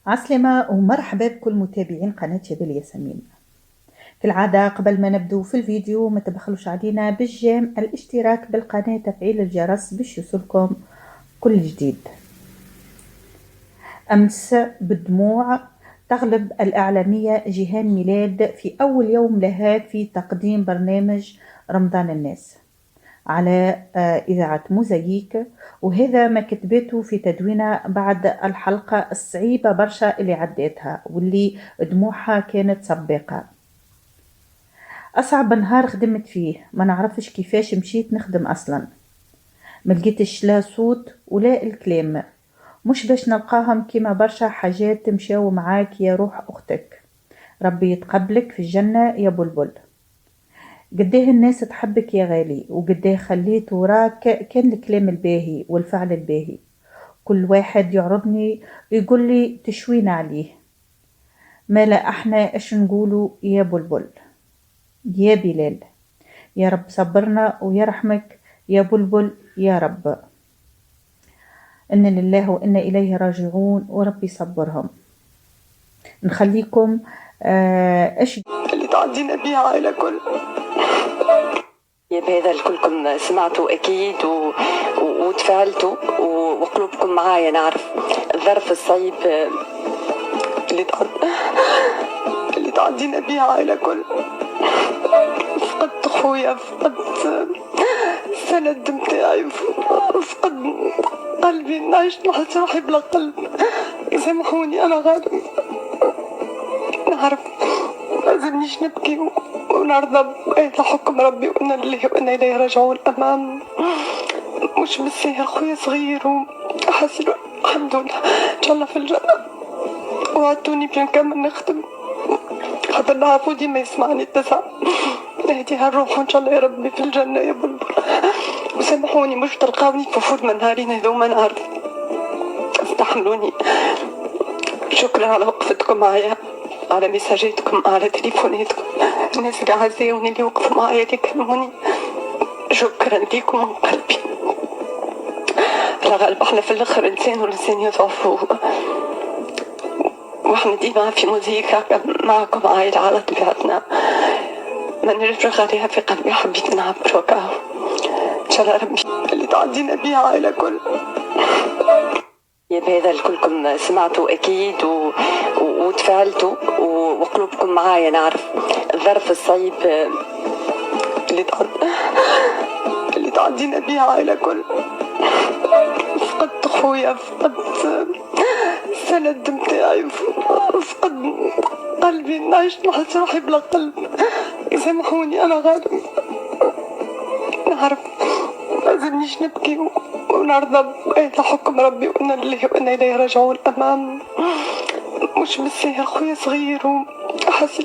عسلامة ومرحبا بكل متابعين قناة جبل ياسمين. كالعادة قبل ما نبدو في الفيديو ما تبخلوش علينا بالجيم الاشتراك بالقناة تفعيل الجرس باش يوصلكم كل جديد. أمس بالدموع تغلب الإعلامية جيهان ميلاد في أول يوم لها في تقديم برنامج رمضان الناس على إذاعة موزايك، وهذا ما كتبته في تدوينة بعد الحلقة الصعيبة برشا اللي عديتها واللي دموعها كانت سباقة. أصعب نهار خدمت فيه، ما نعرفش كيفاش مشيت نخدم أصلا، ما لقيتش لا صوت ولا الكلام، مش باش نلقاهم كيما برشا حاجات مشاو معاك يا روح أختك، ربي يتقبلك في الجنة يا بلبل. قديه الناس تحبك يا غالي، وقديه خليت وراك كان الكلام الباهي والفعل الباهي، كل واحد يعرضني يقول لي تشوين عليه، ما لا احنا ايش نقولوا يا بلبل يا بلال، يا رب صبرنا ويرحمك يا بلبل يا رب. إن لله وإنا إليه راجعون وربي يصبرهم. نخليكم ايش اللي تعدينا بيها عائلة كل يا بهذا الكلكم سمعتوا أكيد وتفاعلتوا وقلوبكم معايا، نعرف الظرف الصعيب اللي تعدينا بيها عائلة كل. فقدت خويا، فقدت السند متاعي، فقد قلبي، نعيش نحس روحي بلا قلب. يسامحوني أنا غالب، نعرف مازلنيش نبكي ونرضى بحكم ربي وإنا لله وإنا إليه راجعون. أمام مش بالسهل، خويا صغير وأحس الحمد لله إن شاء الله في الجنة، وعدتوني بين نكمل نخدم خاطر نعرفو ديما يسمعني التسع، نهديها الروح وإن شاء الله يا ربي في الجنة يا بلبل. وسامحوني مش تلقاوني في فوت من نهارين هذوما، نعرف استحملوني. شكرا على وقفتكم معايا، على مساجاتكم، على تليفوناتكم، الناس اللي عزاوني اللي وقفوا معايا اللي كلموني، شكرا ليكم من قلبي. على غالب احنا في الاخر انسان والانسان يضعف، واحنا ديما في موزيكا معكم عائلة على طبيعتنا، ما نرفرغ عليها في قلبي، حبيت نعبر وكاو ان شاء الله ربي اللي تعدينا بيها عائلة كل. يا بهذا الكلكم سمعتوا أكيد وتفاعلتوا وقلوبكم معايا، نعرف الظرف الصعيب اللي تعدينا بيها عائلة كل. فقدت خويا، فقدت السند متاعي، فقد قلبي، نعيش نحس روحي بلا قلب. يسامحوني أنا غالب، نعرف مازلنيش نبكي ونرضى بحكم ربي وإنا لله وإنا إليه راجعون. أمام مش بالسهل، خويا صغير وأحس